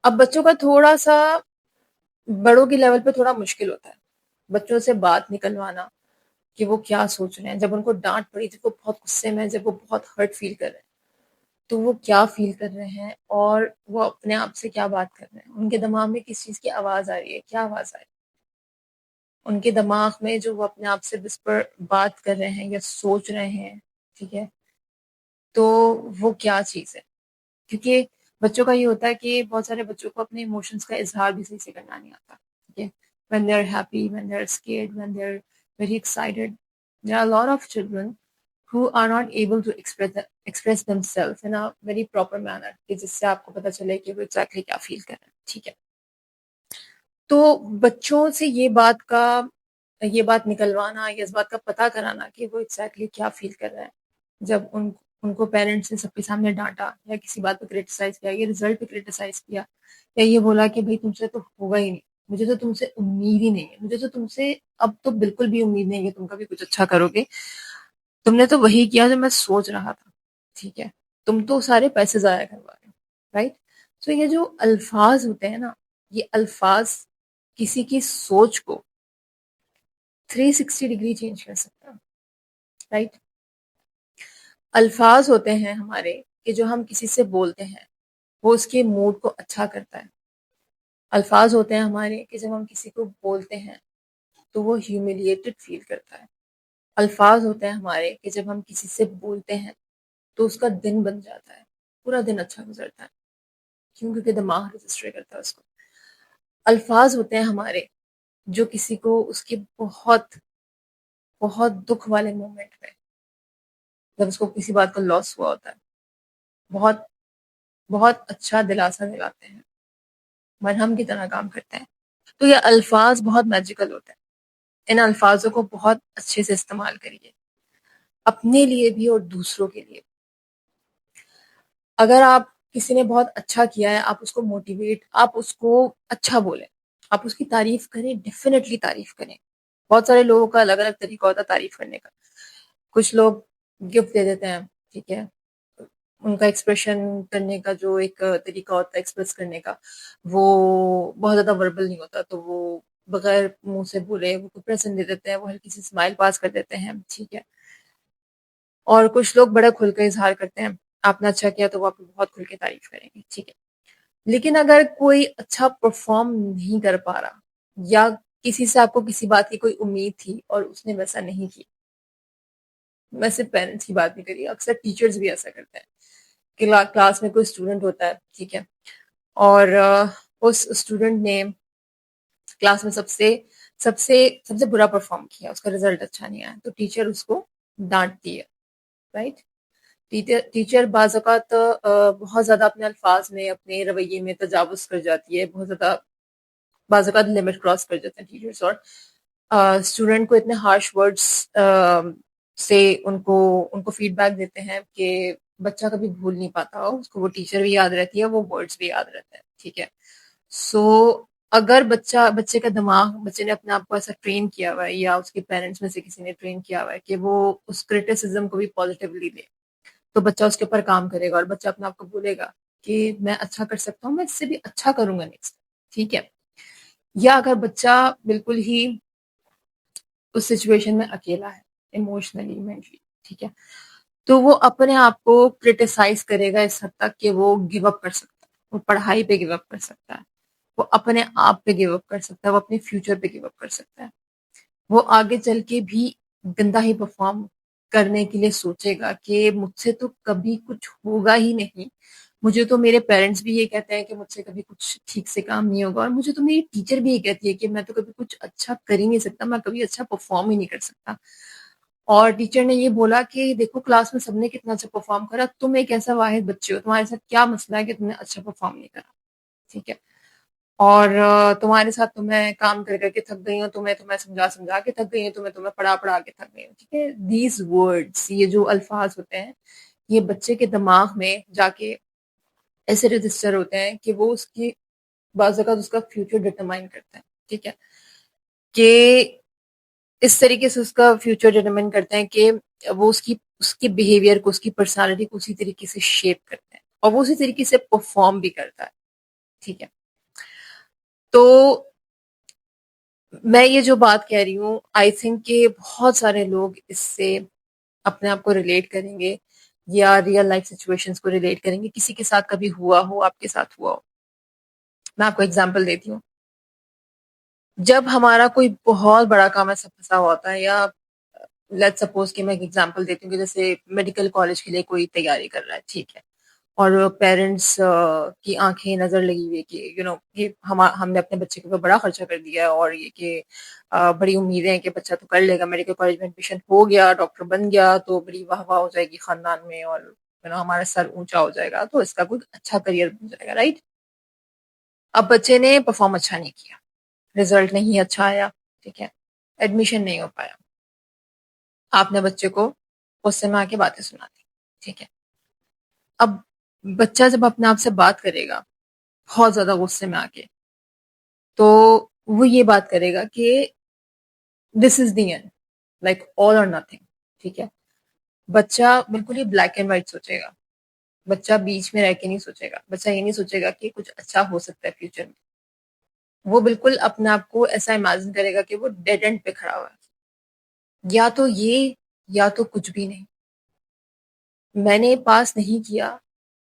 अब बच्चों का थोड़ा-सा बड़ों के लेवल पे थोड़ा मुश्किल होता है, बच्चों से बात निकलवाना कि वो क्या सोच रहे हैं। जब उनको डाँट पड़ी, जब वो बहुत गुस्से में हैं, जब वो बहुत हर्ट फ़ील कर रहे हैं, तो वो क्या फ़ील कर रहे हैं और वो अपने आप से क्या बात कर रहे हैं। उनके दिमाग में किस चीज़ की आवाज़ आ रही है, क्या आवाज़ आ रही है? उनके दिमाग में जो वो अपने आप से विस्पर बात कर रहे हैं या सोच रहे हैं, ठीक है? तो वो क्या चीज़ है? क्योंकि बच्चों का ये होता है कि बहुत सारे बच्चों को अपने इमोशंस का इज़हार भी सही से करना नहीं आता, ठीक है? When they are happy, when they are scared, when they are very excited. There are a lot of children who are not able to express themselves in a very proper manner कि जिससे आपको पता चले कि वो exactly क्या feel कर रहे हैं, ठीक है? तो बच्चों से ये बात निकलवाना या इस बात का पता कराना कि वो एग्ज़ैक्टली क्या फ़ील कर रहे हैं। जब उनको पेरेंट्स ने सबके सामने डाँटा या किसी बात पे क्रिटिसाइज़ किया या रिज़ल्ट पे क्रिटिसाइज़ किया या ये बोला कि भई तुमसे तो होगा ही नहीं, मुझे तो तुमसे उम्मीद ही नहीं है, मुझे तो तुमसे अब तो बिल्कुल भी उम्मीद नहीं है कि तुम कभी कुछ अच्छा करोगे। तुमने तो वही किया जो मैं सोच रहा था, ठीक है? तुम तो सारे पैसे ज़ाया करवा रहे हो, राइट? तो ये जो अल्फ़ाज़ होते हैं ना, ये अल्फ़ाज़ किसी की सोच को 360 डिग्री चेंज कर सकता है, राइट? अल्फ़ाज़ होते हैं हमारे कि जो हम किसी से बोलते हैं, वो उसके मूड को अच्छा करता है। अल्फ़ाज़ होते हैं हमारे कि जब हम किसी को बोलते हैं, तो वो ह्यूमिलिएटेड फ़ील करता है। अल्फ़ाज़ होते हैं हमारे कि जब हम किसी से बोलते हैं, तो उसका दिन बन जाता है, पूरा दिन अच्छा गुज़रता है। क्यों? क्योंकि दिमाग रजिस्टर करता है उसको। अल्फ़ाज़ होते हैं हमारे, जो किसी को उसके बहुत, बहुत दुःख वाले मोमेंट में, जब उसको किसी बात का लॉस हुआ होता है, बहुत, बहुत अच्छा दिलासा दिलाते हैं, मरहम की तरह काम करते हैं। तो ये अल्फ़ाज़ बहुत मैजिकल होते हैं। इन अल्फ़ाज़ों को बहुत अच्छे से इस्तेमाल करिए, अपने लिए भी और दूसरों के लिए। अगर आप किसी ने बहुत अच्छा किया है, आप उसको अच्छा बोलें, आप उसकी तारीफ़ करें, डेफ़िनेटली तारीफ़ करें। बहुत सारे लोगों का अलग-अलग तरीका होता है तारीफ़ करने का। कुछ लोग गिफ्ट दे देते हैं, ठीक है? उनका एक्सप्रेशन करने का जो एक तरीका होता है एक्सप्रेस करने का, वो बहुत ज़्यादा वर्बल नहीं होता, तो वो बगैर मुँह से बोले वो प्रेज़ेंट दे देते हैं, वो हल्की सी स्माइल पास कर देते हैं, ठीक है? और कुछ लोग बड़ा खुल के इज़हार करते हैं, आपने अच्छा किया तो वो आपकी बहुत खुल के तारीफ़ करेंगे, ठीक है? लेकिन अगर कोई अच्छा परफ़ॉर्म नहीं कर पा रहा या किसी से आपको किसी बात की कोई उम्मीद थी और उसने वैसा नहीं किया, मैं सिर्फ़ पेरेंट्स की बात नहीं कर रही, अक्सर टीचर्स भी ऐसा करते हैं। क्लास में कोई स्टूडेंट होता है, ठीक है? और उस स्टूडेंट ने क्लास में सबसे सबसे सबसे बुरा परफॉर्म किया, उसका रिजल्ट अच्छा नहीं आया, तो टीचर उसको डांटती है, राइट? टीचर बाज़ औक़ात बहुत ज़्यादा अपने अल्फाज में, अपने रवैये में तजावुज़ कर जाती है, बहुत ज़्यादा बाज़ औक़ात लिमिट क्रॉस कर जाते हैं टीचर्स और स्टूडेंट को इतने हार्श वर्ड्स से उनको उनको फीडबैक देते हैं कि बच्चा कभी भूल नहीं पाता, उसको वो टीचर भी याद रहती है, वो वर्ड्स भी याद रहते हैं, ठीक है? सो अगर बच्चे का दिमाग, बच्चे ने अपने आप को ऐसा ट्रेन किया हुआ है या उसके पेरेंट्स में से किसी ने ट्रेन किया हुआ है कि वो उस क्रिटिसिज्म को भी पॉजिटिवली ले, तो बच्चा उसके ऊपर काम करेगा और बच्चा अपने आप को बोलेगा कि मैं अच्छा कर सकता हूँ, मैं इससे भी अच्छा करूंगा नेक्स्ट, ठीक है? या अगर बच्चा बिल्कुल ही उस सिचुएशन में अकेला है, इमोशनली, मेंटली, ठीक है, तो वो अपने आप को क्रिटिसाइज करेगा इस हद तक कि वो गिव अप कर सकता है, वो पढ़ाई पे गिव अप कर सकता है, वो अपने आप पे गिव अप कर सकता है, वो अपने फ्यूचर पे गिव अप कर सकता है, वो आगे चल के भी गंदा ही परफॉर्म करने के लिए सोचेगा कि मुझसे तो कभी कुछ होगा ही नहीं, मुझे तो मेरे पेरेंट्स भी ये कहते हैं कि मुझसे कभी कुछ ठीक से काम नहीं होगा और मुझे तो मेरी टीचर भी ये कहती है कि मैं तो कभी कुछ अच्छा कर ही नहीं सकता, मैं कभी अच्छा परफॉर्म ही नहीं कर सकता। और टीचर ने ये बोला कि देखो क्लास में सबने कितना अच्छा परफॉर्म करा, तुम एक ऐसा वाहिद बच्चे हो, तुम्हारे साथ क्या मसला है कि तुमने अच्छा परफॉर्म नहीं करा, ठीक है? और तुम्हारे साथ तो मैं काम कर करके थक गई हूँ, तुम्हें तो मैं समझा समझा के थक गई हूँ, तुम्हें तो मैं पढ़ा पढ़ा के थक गई हूँ, ठीक है? दीज वर्ड्स, ये जो अल्फाज होते हैं, ये बच्चे के दिमाग में जाके ऐसे रजिस्टर होते हैं कि वो उसकी बाज़ औक़ात उसका फ्यूचर डिटरमाइन करते हैं, ठीक है? कि इस तरीके से उसका फ्यूचर डिटरमाइन करते हैं कि वो उसके बिहेवियर को, उसकी पर्सनैलिटी को उसी तरीके से शेप करते हैं और वो उसी तरीके से परफॉर्म भी करता है। ठीक है। तो मैं ये जो बात कह रही हूँ, आई थिंक कि बहुत सारे लोग इससे अपने आप को रिलेट करेंगे या रियल लाइफ सिचुएशंस को रिलेट करेंगे। किसी के साथ कभी हुआ हो, आपके साथ हुआ हो। मैं आपको एग्जांपल देती हूँ। जब हमारा कोई बहुत बड़ा काम ऐसा फंसा होता है, या लेट्स सपोज कि मैं एक एग्जांपल देती हूँ कि जैसे मेडिकल कॉलेज के लिए कोई तैयारी कर रहा है, ठीक है, और पेरेंट्स की आंखें नजर लगी हुई है कि कि हमने अपने बच्चे के ऊपर बड़ा खर्चा कर दिया है, और ये कि बड़ी उम्मीदें हैं कि बच्चा तो कर लेगा, मेडिकल कॉलेज में एडमिशन हो गया, डॉक्टर बन गया तो बड़ी वाह वाह हो जाएगी खानदान में, और हमारा सर ऊंचा हो जाएगा, तो इसका कोई अच्छा करियर बन जाएगा, राइट। अब बच्चे ने परफॉर्म अच्छा नहीं किया, रिजल्ट नहीं अच्छा आया, ठीक है, एडमिशन नहीं हो पाया। आपने बच्चे को गुस्से में आके बातें सुना दी, ठीक है। अब बच्चा जब अपने आप से बात करेगा बहुत ज्यादा गुस्से में आके, तो वो ये बात करेगा कि this is the end, like all और नथिंग, ठीक है। बच्चा बिल्कुल ही ब्लैक एंड व्हाइट सोचेगा। बच्चा बीच में रह के नहीं सोचेगा। बच्चा ये नहीं सोचेगा कि कुछ अच्छा हो सकता है फ्यूचर में। वो बिल्कुल अपने आप को ऐसा इमेजिन करेगा कि वो डेड एंड पे खड़ा हुआ है, या तो ये, या तो कुछ भी नहीं। मैंने पास नहीं किया,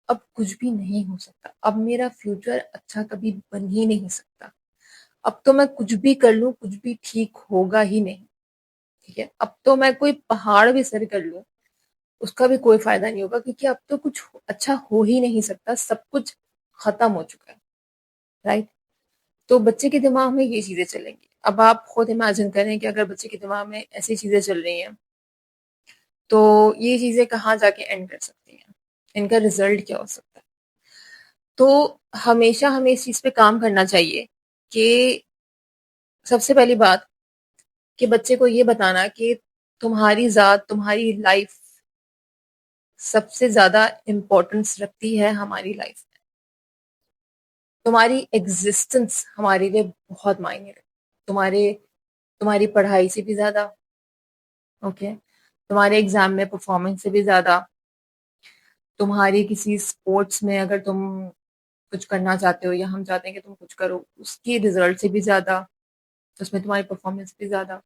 अब कुछ भी नहीं हो सकता, अब मेरा फ्यूचर अच्छा कभी बन ही नहीं सकता, अब तो मैं कुछ भी कर लूं कुछ भी ठीक होगा ही नहीं, ठीक है। अब तो मैं कोई पहाड़ भी सर कर लूं, उसका भी कोई फायदा नहीं होगा, क्योंकि अब तो कुछ अच्छा हो ही नहीं सकता, सब कुछ खत्म हो चुका है, राइट। तो बच्चे के दिमाग में ये चीजें चलेंगी। अब आप खुद इमेजिन करें कि अगर बच्चे के दिमाग में ऐसी चीजें चल रही हैं, तो ये चीजें कहाँ जाके एंड कर सकती हैं, इनका रिजल्ट क्या हो सकता है। तो हमेशा हमें इस चीज पे काम करना चाहिए कि सबसे पहली बात, कि बच्चे को ये बताना कि तुम्हारी जात, तुम्हारी लाइफ सबसे ज्यादा इम्पोर्टेंस रखती है हमारी लाइफ में। तुम्हारी एग्जिस्टेंस हमारे लिए बहुत मायने रखती है, तुम्हारी पढ़ाई से भी ज्यादा, ओके, तुम्हारे एग्जाम में परफॉर्मेंस से भी ज्यादा, तुम्हारी किसी स्पोर्ट्स में अगर तुम कुछ करना चाहते हो, या हम चाहते हैं कि तुम कुछ करो, उसके रिजल्ट से भी ज्यादा, उसमें तुम्हारी परफॉर्मेंस भी ज्यादा,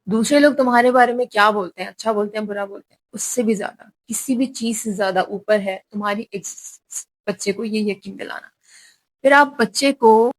दूसरे लोग तुम्हारे बारे में क्या बोलते हैं, अच्छा बोलते हैं बुरा बोलते हैं, उससे भी ज्यादा, किसी भी चीज से ज्यादा ऊपर है तुम्हारी बच्चे को ये यकीन दिलाना। फिर आप बच्चे को